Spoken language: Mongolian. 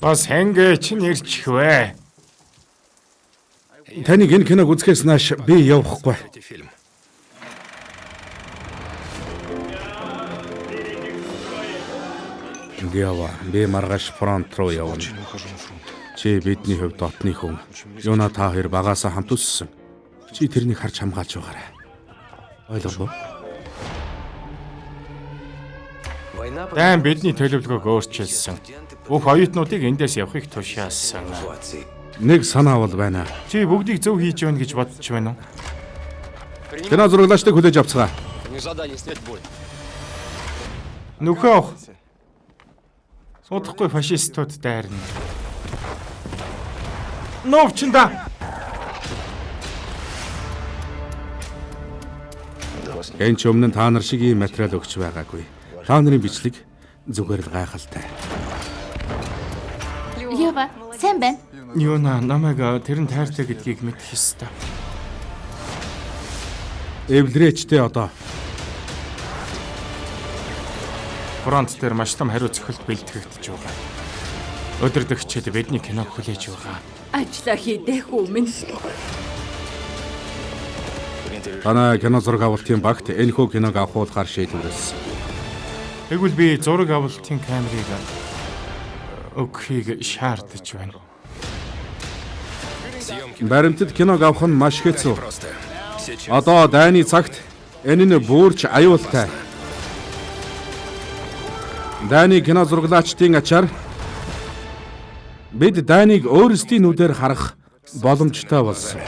Бас хэнгээч нэрчхвэ. Таныг энэ киног үзэхээс нааш би явахгүй. Гява, би маргааш фронт руу явна. Чи бидний хувьд дотны хүн. Юуна та хоёр багаасаа хамт өссөн. Чи тэрнийг харж хамгаалж байгаарай. Ойлголоо. Дан бидний төлөвлөгөөг өөрчилсөн. Бүх оюутнуудыг эндээс явахыг тушаасан. Нэг санаа бол байна. Чи бүгдийг зөв хийж байна гэж бодож байна уу? Кино зураглаачдыг хүлээж авцгаа. Нүхөө авах. Судахгүй фашистууд дайрна. Новчинда. Энэ ч өмнө та нар шиг ийм материал өгч байгаагүй. Та нарын бичлэг зүгээр л гайхалтай. Ява, сайн байна. Юуна намайг тэрэн тайртай гэдгийг мэдэх ёстой. Эвлэрээчтэй одоо. Фронт дээр маш том хариу цохилт бэлтгэгдэж байгаа. Өдөрдөгчид бидний киног хүлээж байгаа. Ажлаа хийдэх өмнө. Танай кино зураг авалтын багт энэхүү киног авахулахаар шийдвэрлэсэн. Тэгвэл би зураг авалтын камерыг өгөхийг шаардаж байна. Баримтад киног авах нь маш хэцүү. Одоо дайны цагт энэ нь бүрч аюултай. Дайны кино зураглаачдын ачаар бид дайныг өөрсдийн нүдээр харах боломжтой болсон.